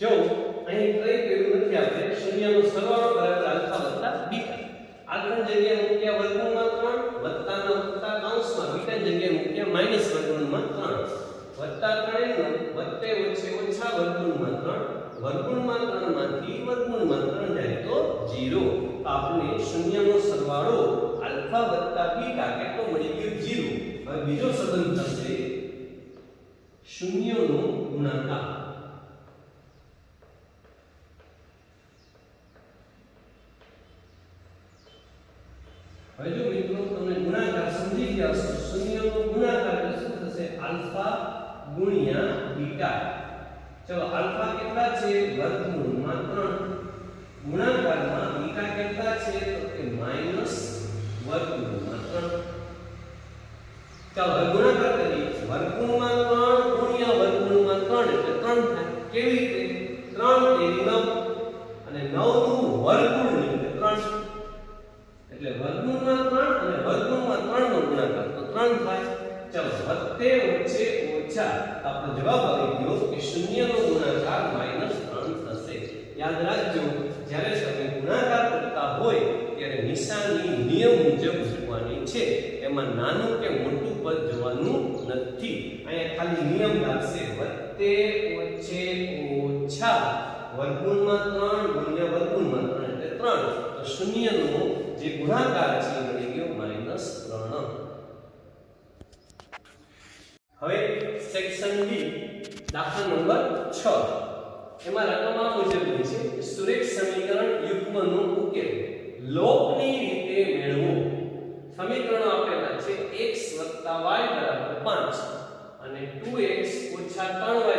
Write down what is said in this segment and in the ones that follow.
જો અહીં કઈ કર્યું નથી આપણે શૂન્યનો સરવાળો બરાબર આલ્ફા વત્તા બીટા. આલ્ફા જગ્યાએ મૂક્યા વર્ગમૂળમાં 3 વત્તાના વત્તા કૌંસમાં બીટા જગ્યાએ મૂક્યા માઈનસ વર્ગમૂળમાં 3 વત્તા 3 નો વત્તે ઓછે ઓછા વર્ગમૂળમાં 3 વર્ગમૂળમાં 3 માંથી વર્ગમૂળમાં 3 જાય તો 0. તો આપણે શૂન્યનો સરવાળો આલ્ફા વત્તા બીટા કેટલો મળી ગયો 0. હવે બીજો સંબંધ થશે શૂન્યનો ગુણાકાર. હવે જો મિત્રો તમે ગુણાકાર સમજી ગયા છો, શૂન્યનો ગુણાકાર એટલે શું થશે? આલ્ફા ગુણ્યા બીટા. ચલો આલ્ફા કેટલા છે? વર્ગમૂળમાં 3. ગુણાકારમાં બીટા કેટલા છે? તો કે માઈનસ વર્ગમૂળમાં 3. ચાલો હવે ગુણાકાર કરીએ. વર્ગમૂળમાં 3 ગુણ્યા વર્ગમૂળમાં 3 એટલે 3 થાય. કેવી રીતે? 3 તેરી 9 અને 9 નું વર્ગમૂળ એટલે 3. એટલે વર્ગમૂળમાં 3 અને વર્ગમૂળમાં 3 નો ગુણાકાર તો 3 થાય. ચલો વત્તે ઓછે ઓછા આપણો જવાબ આવી ગયો કે શૂન્યનો ગુણાકાર -3 થશે. યાદ રાખજો, જ્યારે તમે ગુણાકાર કરતા હોય ત્યારે નિશાની નિયમ મુજબ મૂકવાની છે. એમાં નાનું કે મોટું પદ જોવાનું નથી. અહીંયા ખાલી નિયમ લાગશે વત્તે ઓછે ઓછા વર્ગમૂળમાં 3 ગુણ્યા વર્ગમૂળમાં 3 એટલે 3. તો શૂન્યનો જે ગુણાકાર છે મળી ગયો -3. હવે સેક્શન બી દાખલા નંબર 6. એમાં રકમ આ મુજબની છે: સુરેખ સમીકરણ યુગ્મનો ઉકેલ લોકની રીતે મેળવો. સમીકરણો આપેલા છે x y 5 અને 2x 3y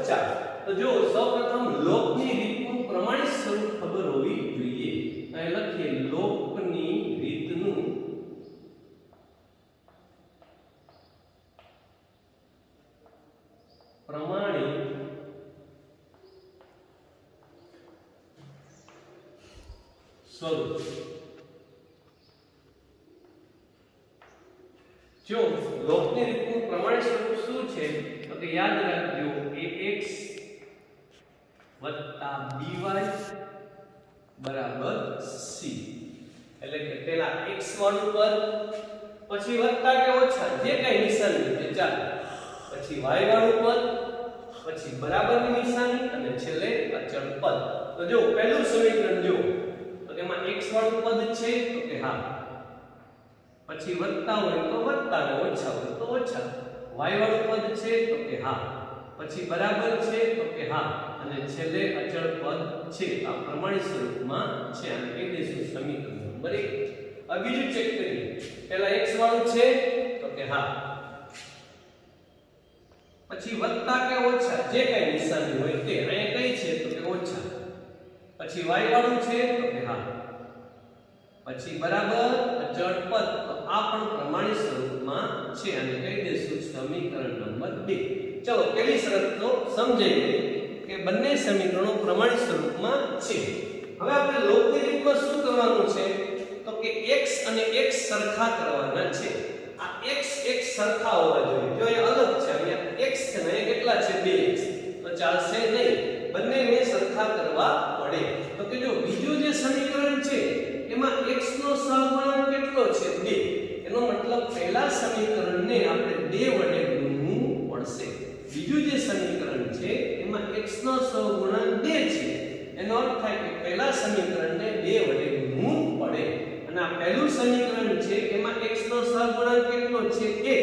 4. તો જો સૌપ્રથમ લોકની રીતનું પ્રમાણિત સ્વરૂપ ખબર હોવી જોઈએ. અહીં લખીએ લોકની રીતનું પ્રમાણિત સ્વરૂપ. જો લોકની રીતનું પ્રમાણિત સ્વરૂપ શું છે? તો કે યાદ રાખજો ax by બરાબર c. એટલે કે પહેલા x વાળું પદ, પછી વત્તા કે ઓછા જે કઈ નિશાની છે ચાલે, પછી y વાળું પદ, પછી બરાબરની નિશાની અને છેલ્લે અચળ પદ. તો જો પહેલું સમીકરણ જો તો તેમાં x વાળું પદ છે તો કે હા, પછી વત્તા હોય તો વત્તા ને ઓછા હોય તો ઓછા, y વાળું પદ છે તો કે હા, પછી બરાબર છે તો કે હા અને છેલ્લે અચળ પદ છે. આ પ્રમાણિત સ્વરૂપમાં છે. આને કહી દઈશું સમીકરણ નંબર 1. હવે બીજું ચેક કરીએ. પહેલા x વાળું છે તો કે હા, પછી વત્તા કે ઓછા જે કઈ નિશાની હોય તે, અહીંયા કઈ છે તો કે ઓછા, પછી y વાળું છે તો કે હા, પછી બરાબર અચળ પદ. તો આ પણ પ્રમાણિત સ્વરૂપમાં છે. આને કહી દઈશું સમીકરણ નંબર 2. ચલો પહેલી શરત તો સમજાઈ ગઈ કે બંને સમીકરણો પ્રમાણિત સ્વરૂપમાં છે. હવે આપણે લોકની રીતમાં શું કરવાનું છે? તો કે x અને x સરખા કરવાના છે. આ x સરખા હોવા જોઈએ. જો એ અલગ છે, અહીંયા x છે ને કેટલા છે 2x, તો ચાલશે નહીં. બંનેને સરખા કરવા પડે. તો કે જો બીજું જે સમીકરણ છે એમાં x નો સહગુણાંક કેટલો છે 2. એનો મતલબ પહેલા સમીકરણને આપણે 2 વડે ગુણવું પડશે. બીજું જે સમીકરણ છે એમાં x નો સહગુણાંક 2 છે. એનો અર્થ થાય કે પહેલા સમીકરણને 2 વડે ગુણવું પડે. અને આ પહેલું સમીકરણ છે એમાં x નો સહગુણાંક કેટલો છે 1.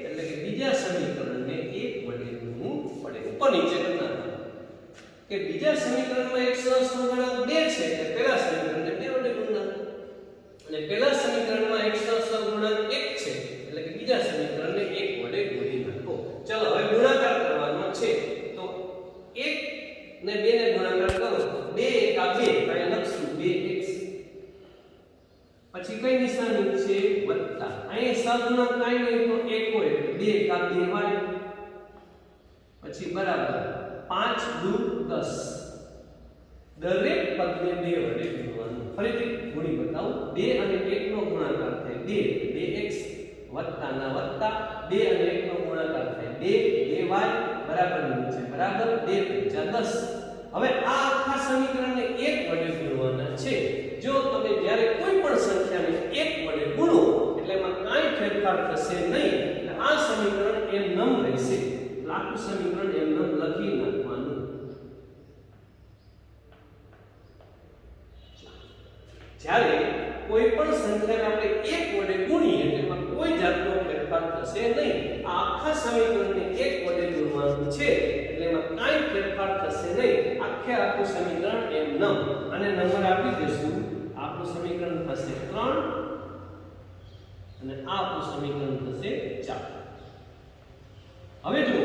એટલે કે બીજા સમીકરણને 1 વડે ગુણવું પડે. ઉપર નીચે કરના કે બીજા સમીકરણમાં x નો સહગુણાંક 2 છે એટલે પહેલા સમીકરણને 2 વડે ગુણના, અને પહેલા સમીકરણમાં x નો સહગુણાંક 1 છે એટલે કે બીજા સમીકરણને 1 વડે ગુણી નાખો. ચલો હવે ગુણાકાર કરવાનો છે. તો 1 ને 2 ને ગુણાકાર કરો તો 2 1 આ 2, અહીંયા લખશું 2x, પછી કઈ નિશાની છે વત્તા, અહીં સહગુણાંક કાઈ નહીં તો 1 હોય એટલે 2 1 આ 2y, પછી બરાબર 5 દુ 10. દરેક પદને 2 વડે ગુણવાનું. ફરીથી ગુણી બતાવું. 2 અને 1 નો ગુણાકાર થાય 2, 2x વત્તા ના વત્તા, 2 અને 1 નો ગુણાકાર થાય 2, 2y બરાબર ની છે બરાબર 2 5 10. હવે આ આખા સમીકરણને 1 વડે ગુણવાના છે. જો તમે જ્યારે કોઈ પણ સંખ્યાને 1 વડે ગુણો એટલે એમાં કાંઈ ફેરફાર થશે નહીં. એટલે આ સમીકરણ એમનેમ રહેશે. આખું સમીકરણ એમનેમ લખી નાખવાનું. જ્યારે કોઈ પણ સંખ્યાને આપણે 1 વડે ગુણીએ એટલે એમાં કોઈ જાતનો ફેરફાર થશે નહીં. આ આખા સમીકરણને 1 વડે ગુણવાનું છે એટલે એમાં કાંઈ ફેરફાર થશે નહીં. આખું સમીકરણ એમનેમ. અને નંબર આપી દઈશું. આપણું સમીકરણ થશે 3 અને આ આપણું સમીકરણ થશે 4. હવે જો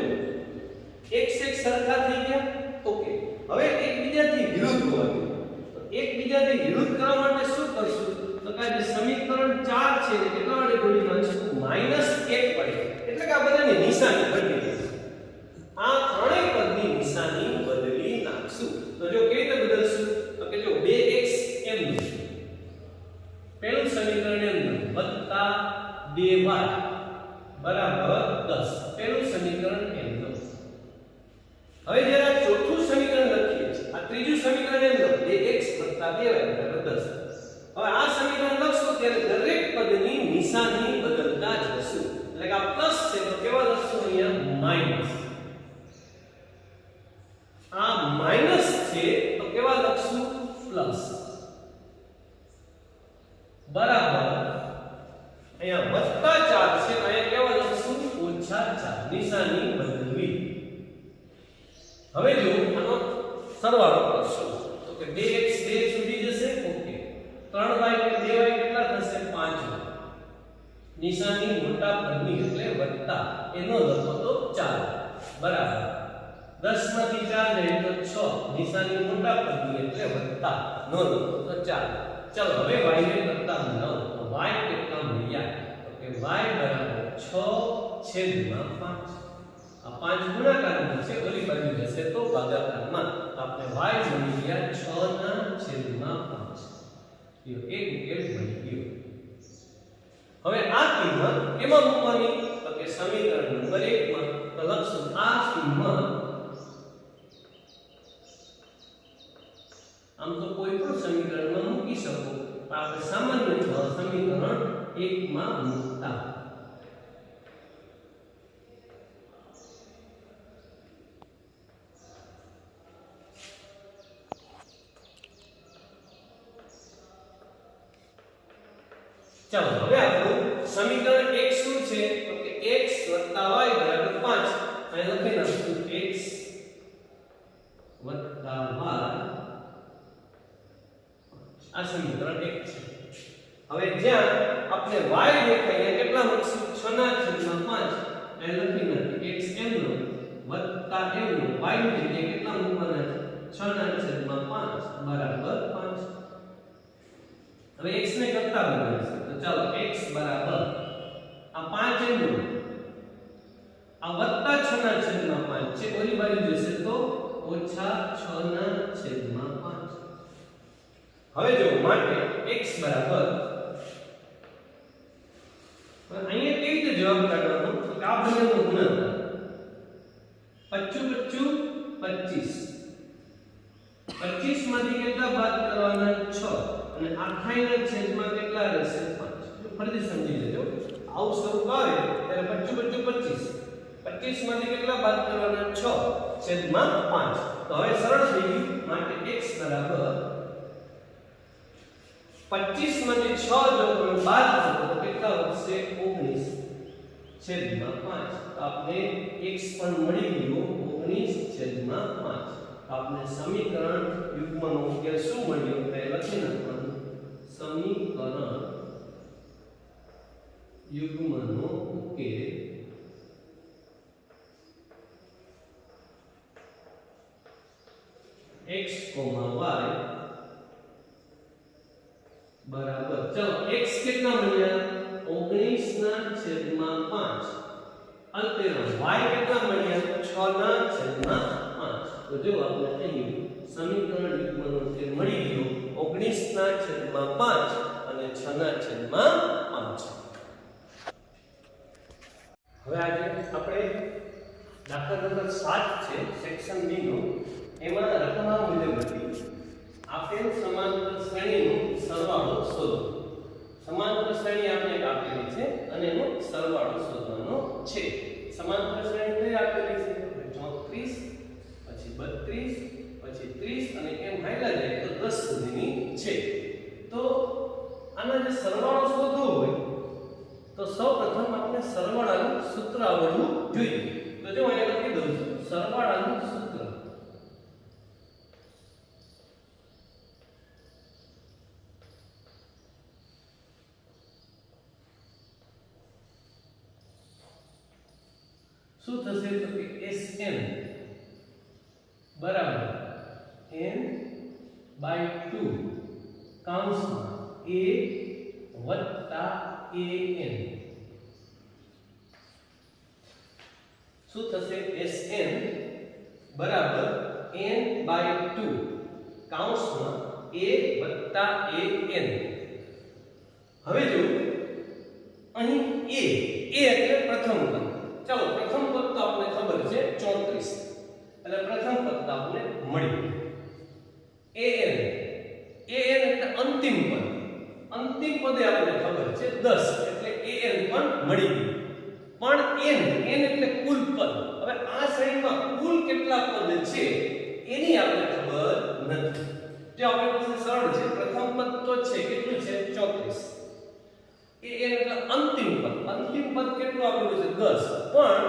x સરખા થઈ ગયા. ઓકે, હવે એકબીજાથી વિરુદ્ધ હોવા જોઈએ. તો એકબીજાથી વિરુદ્ધ કરવા માટે શું કરશું? તો કે જે સમીકરણ 4 છે એ કેટલા વડે ગુણી નાખશું? -1 વડે. એટલે કે આ બધાની નિશાની બદલી દઈશું. આ ત્રણેય પદની નિશાની બદલી નાખશું. તો જો કેવી રીતે બદલશું? તો કે જો 2x એમનું પહેલું સમીકરણ એમનું વત્તા 2y બરાબર 10. પહેલું સમીકરણ એમનું. હવે જ્યારે આ ચોથું સમીકરણ લખીએ છીએ, આ ત્રીજું સમીકરણ એમનું 2x વત્તા 2y બરાબર 10. હવે આ સમીકરણ લખશો ત્યારે દરેક પદની નિશાની બદલતા જશું. એટલે કે આ પ્લસ છે તો કેવા લખશું? અહીંયા માઈનસ. આ માઈનસ છે તો કેવા લખશું? પ્લસ. બરાબર અહીંયા વત્તા 4 છે અહીંયા કેવા લખશું? -4. નિશાની બદલવી. હવે જો આનો સરવાળો કરશો તો કે 2x 2 સુધી જશે. ઓકે, 3y કે 2y કેટલા થશે? 5. નિશાની મોટા પદની એટલે વત્તા, એનો લખો તો 4 બરાબર. 10 માંથી 4 જાય તો 6. નિશાની મોટા પદની એટલે વત્તા, નો લખો તો 4. ચલો હવે y ને કરતા 9. તો y કેટલા મળ્યા? તો કે y બરાબર 6/5. આ 5 ગુણાકારમાં છે, ઓલી બાજુ જશે તો ભાગાકારમાં. તો આપણે y મળી ગયા 6/5. એક ઉકેલ મળી ગયો. હવે આ કિંમત કેમાં મૂકવાની? તો કે સમીકરણ નંબર 1 માં. તો લખશું આ કિંમત, આમ તો કોઈ પણ સમીકરણમાં મૂકી શકો, પણ આપણે સામાન્ય સમીકરણ 1 માં મૂકતા. ચાલો હવે આપણું સમીકરણ 1 શું છે? તો કે x + y = 5. અહીં લખી નાખશું x + y. આ સમીકરણ 1 છે. હવે જ્યાં આપણે y દેખાય કેટલા મૂકશું? 6/5. અહીં લખી નાખી x એમનો વત્તા એમનો y ની જગ્યાએ કેટલા મૂકવાના છે? 6/5 બરાબર 5. હવે x ને કરતા બદલીશું. તો ચાલો x બરાબર આ 5 એમનું આ વત્તા 6/5 છે, ઓલી બાજુ જશે તો -6/5. હવે જો માટે x બરાબર અહીંયા કેવી રીતે જવાબ કાઢવાનો? તો આ બંનેનો ગુણાકાર 25 25 25 માંથી કેટલા બાદ કરવાના? 6. અને આખાઈના છેદમાં કેટલા રહેશે? 5. ફરીથી સમજી લેજો. આવું સ્વરૂપ આવે ત્યારે 25 25 25 માંથી કેટલા બાદ કરવાના? 6/5. તો હવે સરળ થઈ ગયું. માટે x બરાબર 25 માંથી 6 જો તમે બાદ કરો તો કેટલા વધશે? 19/5. તો આપણે x પણ મળી ગયો 19/5. આપણે સમીકરણ યુગ્મનો ઉકેલ શું મળ્યો તે લખી નાખવાનું. સમીકરણ યુગ્મનો ઉકેલ x, y બરાબર, ચલો x કેટલા મળ્યા? 19/5. અંતે y કેટલા મળ્યા? 6/5. તો જો આપણે અહીં સમીકરણ યુગ્મનો ઉકેલ મળી ગયો 19/5 અને 6/5. હવે આજે આપણે દાખલા નંબર 7 છે સેક્શન B નો. એમાં રકમા મુજબ હતી આપેલ સમાંતર શ્રેણીનો સરવાળો શોધો. સમાંતર શ્રેણી આપણે આપેલી છે અને એનો સરવાળો શોધવાનો છે. સમાંતર શ્રેણી કઈ આપેલી છે? 34 પછી 32 પછી 30 અને એમ હાઈલા જાય તો 10 સુધીની છે. તો આનો જે સરવાળો શોધવો હોય તો સૌપ્રથમ આપણે સરવાળાનું સૂત્ર આવડવું જોઈએ. તો જો અહીંયા લખી દઉં છું સરવાળાનું સૂત્ર. શું થશે તો કે Sn બરાબર n/2 કૌંસમાં a વત્તા an. શું થશે? Sn બરાબર n/2 કૌંસમાં a વત્તા an. હવે જો અહીં a એટલે પ્રથમ પદ. ચાલો પ્રથમ પદ તો આપણને ખબર છે 34 એટલે પ્રથમ પદ તો આપણને મળી. an એટલે અંતિમ પદ. અંતિમ પદે આપણને ખબર છે 10 એટલે an પણ મળી ગયું. પણ n એટલે કુલ પદ. હવે આ શ્રેણીમાં કુલ કેટલા પદ છે એની આપણે ખબર નથી. જો આપણી પાસે સરળ છે પ્રથમ પદ તો છે કેટલું છે 34. an એટલે અંતિમ પદ. અંતિમ પદ કેટલું આપેલું છે 10. પણ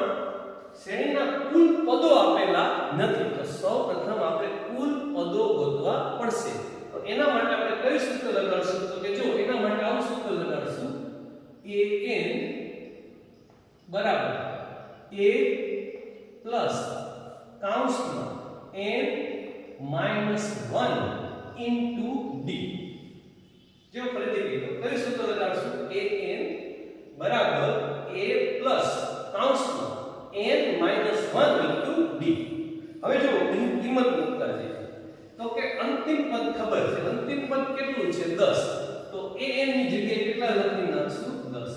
શ્રેણીના કુલ પદો આપેલા નથી. તો સૌપ્રથમ આપણે કુલ પદો ગોતવા પડશે. તો એના માટે આપણે કઈ સૂત્ર લગાડશું? તો કે જો એના માટે આવું સૂત્ર લગાડશું an બરાબર a પ્લસ કૌંસમાં n માઈનસ 1 ઇન્ટુ d. જો ફરીથી કહીએ તો કઈ સૂત્ર લગાડશું? an બરાબર a પ્લસ કૌંસમાં n માઈનસ 1 ઇન્ટુ d. હવે જો અહીં કિંમત મૂકતા જઈએ તો કે અંતિમ પદ ખબર છે. અંતિમ પદ કેટલું છે 10. તો an ની જગ્યાએ કેટલા લખી નાખશું? 10.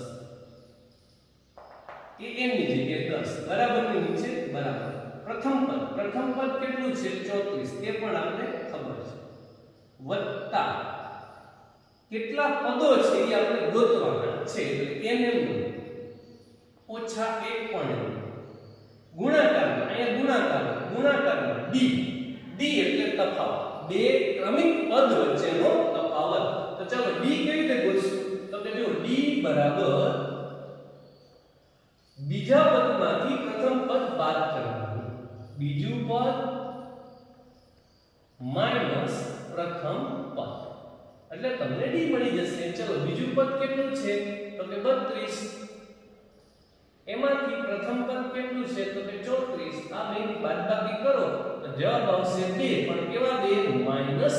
an ની જગ્યાએ 10 બરાબર ની નીચે બરાબર. પ્રથમ પદ કેટલું છે 34. તે પણ આપણે ખબર છે. વત્તા કેટલા પદો છે એ આપણે ગોતવાના છે. એટલે n m ઓછા 1 પણ ગુણાકારમાં અહીંયા ગુણાકારમાં d એટલે તફાવત. બે ક્રમિક પદ વચ્ચેનો તફાવત. તો ચાલો d કેવી રીતે ગોતશું? તો કે જો d બરાબર બીજા પદમાંથી પ્રથમ પદ બાદ કરવાનું. બીજું પદ માઈનસ પ્રથમ પદ એટલે તમને d મળી જશે. ચલો બીજું પદ કેટલું છે? તો કે 32. એમાંથી પ્રથમ પદ કેટલું છે? તો કે 34. આ બેની બાદબાકી કરો તો જવાબ આવશે 2. પણ કેવા 2? -2.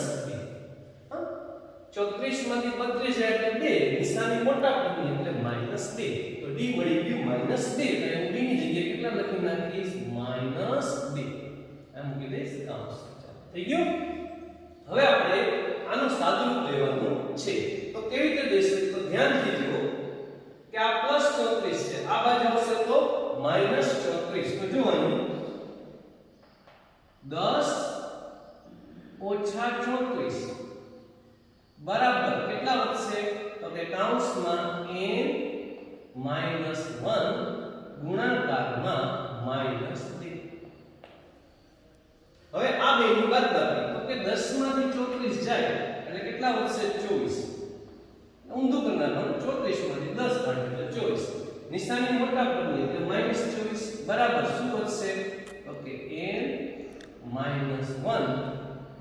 34 માંથી 32 જાય એટલે 2. નિશાની મોટા પદની એટલે -2. તો d મળી ગયું -2. એટલે હું d ની જગ્યાએ કેટલા લખી નાખીશ? -2. આ મૂકી દઈશ કૌંસ. થઈ ગયું? હવે આપણે આનું સાદુરૂપ લેવાનું છે. તો કેવી રીતે દેશે? તો ધ્યાનથી જુઓ કે આ +34 છે. આ બાજુ આવશે તો -34. તો જો અહીં 10 ઓછા 34 બરાબર કેટલા વધશે? તો કે કૌંસમાં n -1 ગુણાકારમાં -2. હવે આ બેની બાદબાકી તો કે 10 માંથી 34 જાય એટલે કેટલા વધશે? 24. ઊંધું કરનારનું 34 માંથી 10 કાઢો એટલે 24. નિશાની મોટા પદની એટલે -24 બરાબર શું વધશે? તો કે n -1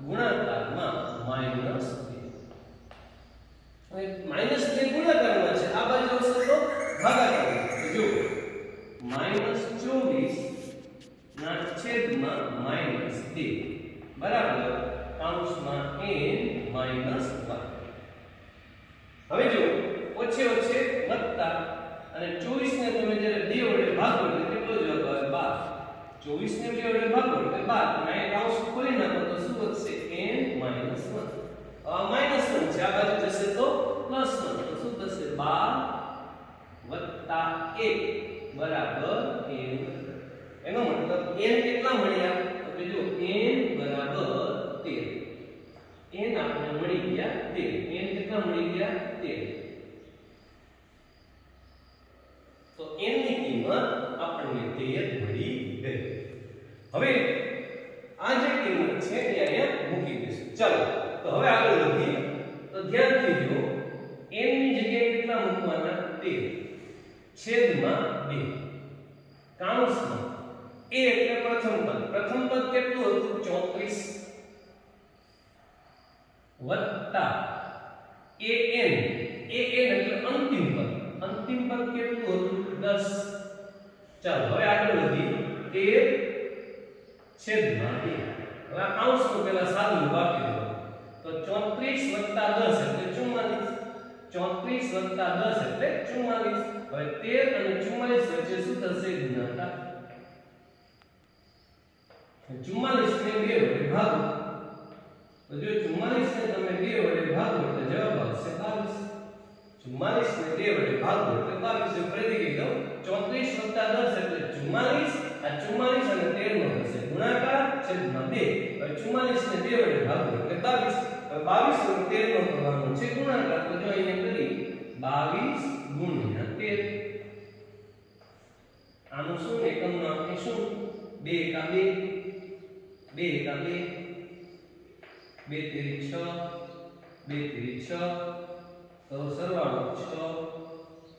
ગુણાકારમાં -2. હવે -2 ગુણાકારમાં છે. આ બાજુ આવશે તો ભાગાકારમાં. તો જો -24 ના છેદમાં -2 બરાબર કૌંસમાં n -1. હવે જો ઓછે ઓછે વત્તા અને 24 ને તમે જ્યારે 2 વડે ભાગો એટલે કેટલો જવાબ આવે? 12. 24 ને 2 વડે ભાગો એટલે 12. અને આ કૌંસ ખોલી નાખો તો શું વધશે? n -1. આ -1 છે. આ બાજુ જશે તો +1. તો શું થશે? 12 + 1 બરાબર n. એનો મતલબ n કેટલા મળ્યા? તો કે જો n બરાબર 13 n આપણે મળી ગયા 13 n કેટલા મળી ગયા 13 તો n ની કિંમત આપણને 13 મળી ગઈ હવે આ જે કિંમત છે એ અહીંયા મૂકી દઈશું ચાલો તો હવે આગળ વધીએ તો ધ્યાનથી જો n ની જગ્યાએ કેટલા મૂકવાના 13 છેદમાં 2 કૌંસમાં a એટલે પ્રથમ પદ કેટલું હતું 34 વત્તા an એટલે અંતિમ પદ કેટલું હતું 10 ચાલો હવે આગળ વધીએ 13 છેદમાં 2 હવે આ કૌંસનું પહેલા સાદું વાક્ય તો 34 વત્તા 10 એટલે 44 34 વત્તા 10 એટલે 44 હવે 13 અને 44 વચ્ચે શું થશે ગુણાકાર 44 ને 2 વડે ભાગો તો જો 44 ને તમે 2 વડે ભાગો એટલે જવાબ આવશે 22 44 ને 2 વડે ભાગો એટલે 22 ફરીથી કહી દઉં 34 વત્તા 10 એટલે 44 આ 44 અને 13 નો થશે ગુણાકાર છેદમાં 2 હવે 44 ને 2 વડે ભાગો એટલે 22 હવે 22 અને 13 નો કરવાનો છે ગુણાકાર તો જો અહીંયા કરી 22 ગુણ્યા 13 આનું શું એકમનું આપણે શું 2 કા 2 2 કા 2 2 તેરી 6 2 તેરી 6 તો સરવાળો 6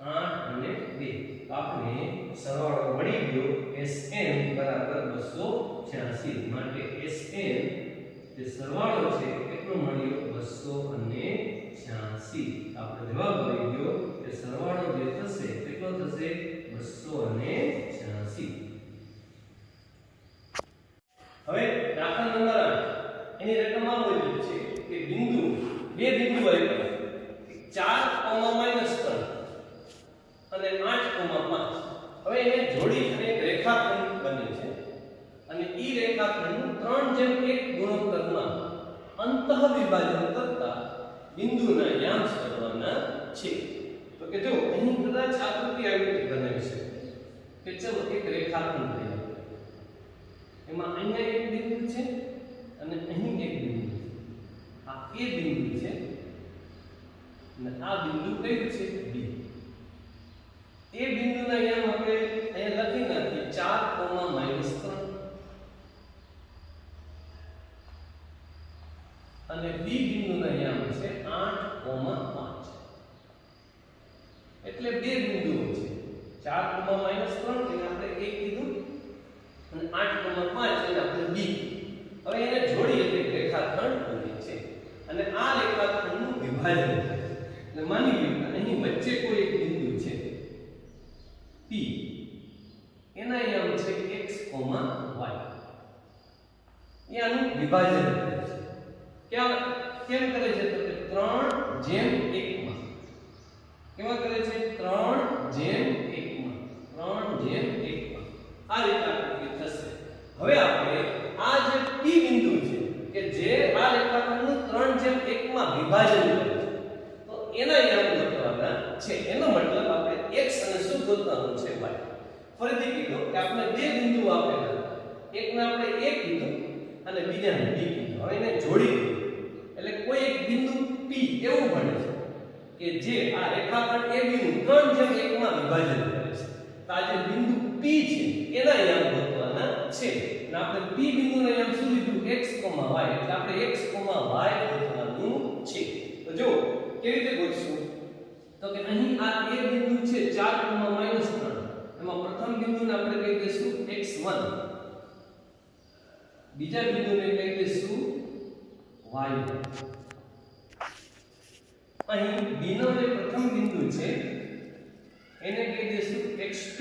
8 અને 2 આપણે સરવાળો મળી ગયો Sn બરાબર 286 માટે Sn જે સરવાળો છે કેટલો મળ્યો 286 આપણો જવાબ આવી ગયો કે સરવાળો જે થશે કેટલો થશે 286 હવે દાખલા નંબર 8 એની રકમ આ મુજબ છે કે બિંદુ બે બિંદુ આપ્યા 4, -3 અને 8, 5 હવે એને જોડી અને એક રેખાખંડ બને છે અને ઈ રેખાખંડનું 3:1 ગુણોત્તરમાં અંતઃવિભાજન કરતા બિંદુના યામ કરવાના છે તો કે જો અહીં કદાચ આકૃતિ આવી રીતે બનાવી શકે કે ચલો એક રેખાખંડ લઈએ એમાં અહીંયા એક બિંદુ છે અને અહીં એક બિંદુ છે આ એ બિંદુ છે અને આ બિંદુ કયું છે B એ બિંદુના યામ આપણે અહીંયા લખી નાખીએ 4, -3 અને B બિંદુના યામ છે 8, 5 એટલે બે બિંદુઓ છે 4, -3 એને આપણે A કીધું અને 8, 5 એને આપણે B હવે એને જોડી એટલે રેખાખંડ બને છે અને આ રેખાખંડનું વિભાજન થાય છે એટલે માની લો કે અહીં વચ્ચે કોઈ એક બિંદુ છે P એના યામ છે x, y એનું વિભાજન કરે છે કેમ કરે છે તો કે 3:1 માં કેવા કરે છે 3:1 માં 3:1 માં આ રીતે આકૃતિ થશે હવે આપણે આ જે P બિંદુ છે કે જે આ રેખાખંડનું 3:1 માં વિભાજન કરે છે તો એના યામ ગોતવાના છે એનો મતલબ આપણે x અને શું ગોતવાનું છે y ફરીથી કીધું કે આપણે બે બિંદુ આપેલા એકને આપણે a કીધું અને બીજાને b કીધું હવે એને જોડી દીધું એટલે કોઈ એક બિંદુ P એવું બને છે કે જે આ રેખાખંડ AB નું 3:1 માં વિભાજન કરે છે તો આ જે બિંદુ P છે એના યામ ગોતવાના છે અને આપણે P બિંદુના યામ શું લીધું x, y એટલે આપણે x, y ગોતવાનું છે તો જો કેવી રીતે ગોતશું તો કે અહીં આ A બિંદુ છે 4, -3 એમાં પ્રથમ બિંદુને આપણે કહી દઈશું x1 બીજા બિંદુને કહી દઈશું y1 અહીં B નો જે પ્રથમ બિંદુ છે એને કહી દઈશું x2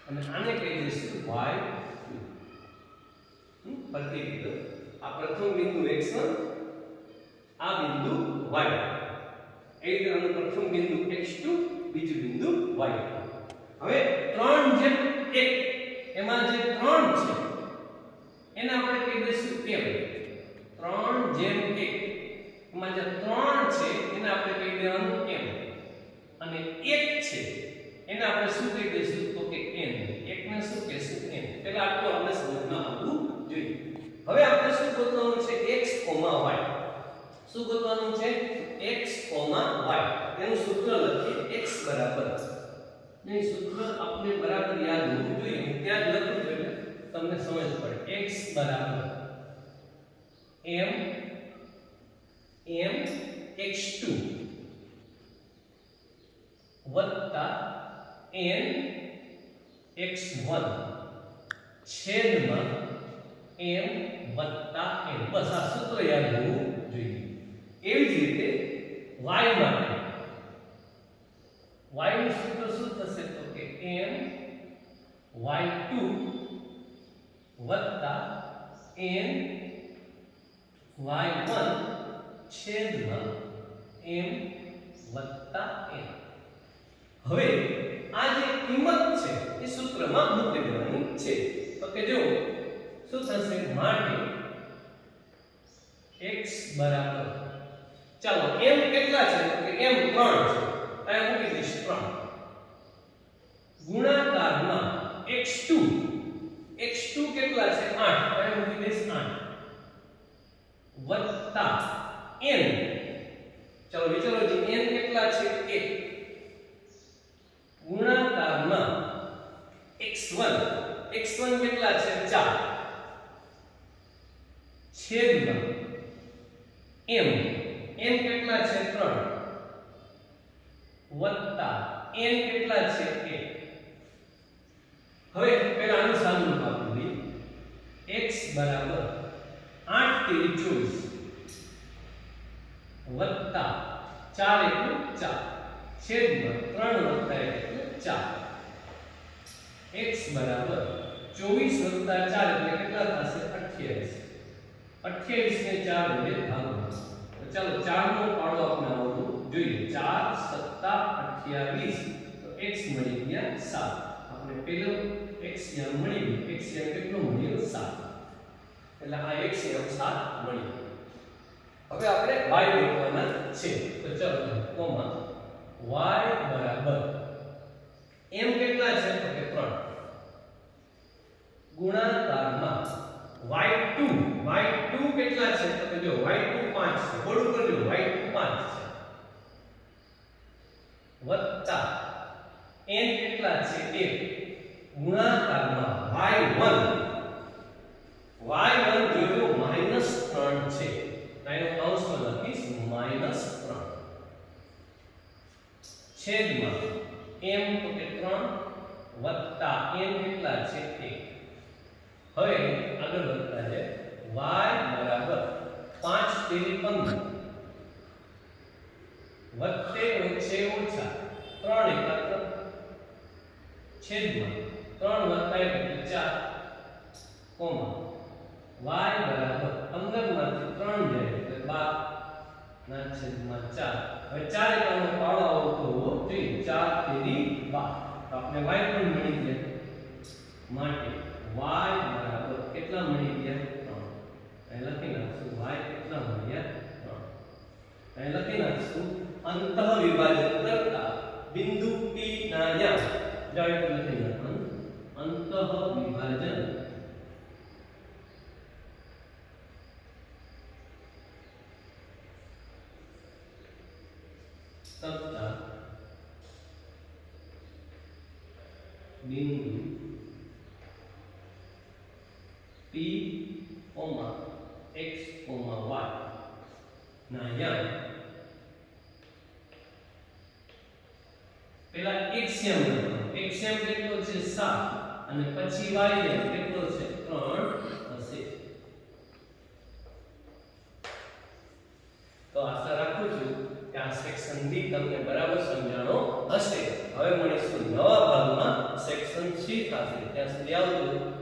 અને આને કહી દઈશું y2 પરથી કીધું આ પ્રથમ બિંદુ x1 આ બિંદુ y1 એ રીતે આનું પ્રથમ બિંદુ x2 બીજું બિંદુ y2 હવે 3:1 એમાં જે 3 છે એને આપણે કહી દઈશું m 3:1 એમાં જે 3 છે એને આપણે કહી દેવાનું m અને 1 છે એને આપણે શું કહી દઈશું તો કે n એકને શું કહેશું n પહેલા આટલું આપણે સમજમાં હવે આપણે શું ગોતવાનું છે x, y. શું ગોતવાનું છે x, y. એનું સૂત્ર લખીએ x બરાબર નહીં સૂત્ર આપણે બરાબર યાદ હોવું જોઈએ. હું ત્યાં જ લખું છું એટલે તમને સમજ પડે. x બરાબર m x2 વત્તા n x1 છેદમાં m વત્તા n. બસ આ સૂત્ર યાદ હોવું જોઈએ. એવી જ રીતે y માટે y નું સૂત્ર શું થશે તો કે m y2 વત્તા n y1 છેદમાં m વત્તા n. હવે આ જે કિંમત છે એ સૂત્રમાં મૂકી દેવાની છે. તો કે જો શું થશે માટે x બરાબર ચાલો m કેટલા છે તો કે m 3 છે. અહીં મૂકી દઈશ 3 ગુણાકારમાં x2 કેટલા છે 8. અહીં મૂકી દઈશ 8 વત્તા n. ચાલો વિચારો જે n કેટલા છે 1 ગુણાકારમાં x1 કેટલા છે 4 છેદમાં m કેટલા છે 3 વત્તા n કેટલા છે 1. હવે પહેલા આનું સામનું આપી દઈએ. x બરાબર 8 તેરી 24 વત્તા 4 એકુ 4 છેદમાં 3 વત્તા 1 એટલે 4. x બરાબર 24 વત્તા 4 એટલે કેટલા થશે 28. 28 ને 4 વડે ભાગો. તો ચાલો 4 નો પાડો આપણે આવડવું જોઈએ. 4 સત્તા 28 તો x મળી ગયા 7. આપણે પેલો x યમ મળી ગયો. x યમ કેટલો મળ્યો 7. એટલે આ x યમ 7 મળી. હવે આપણે y ગોતવાના છે. તો ચાલો કોમા y બરાબર m કેટલા છે તો કે 3 ગુણાકારમાં y2 કેટલા છે તો કે જો y2 5 છે. બોલું કરજો y2 5 છે વત્તા n કેટલા છે 1 ગુણાકારમાં y1 જોજો -3 છે. એનો કૌંસમાં લખીશ -3 છેદમાં m તો કે 3 વત્તા n કેટલા છે 1. હવે આગળ વધતા છે y બરાબર 5 તેરી 15 વત્તે ઓછે ઓછા 3 એકા 3 છેદમાં 3 વત્તા 1 એટલે 4 કોમા y બરાબર 15 માંથી 3 જાય એટલે 12 ના છેદમાં 4. હવે 4 એકાનો પાડો આવતો હોવો જોઈએ. 4 તેરી 12 આપણે y પણ મળી ગયા માટે y બરાબર કેટલા મળી ગયા 3. અહીં લખી નાખશું y કેટલા મળ્યા 3. અહીં લખી નાખશું અંતઃ વિભાજન કરતા બિંદુ P ના યા જાવ એટલે લખી નાખવાનું અંતઃ વિભાજન કરતા બિંદુ P, x, y ના યા પેલા x કેટલો છે 7 અને પછી y કેટલો છે 3 હશે. તો આશા રાખું છું કે આ સેક્શન B તમને બરાબર સમજાણો હશે. હવે મળીશું નવા ભાગમાં સેક્શન C સાથે. ત્યાં સુધી આવજો.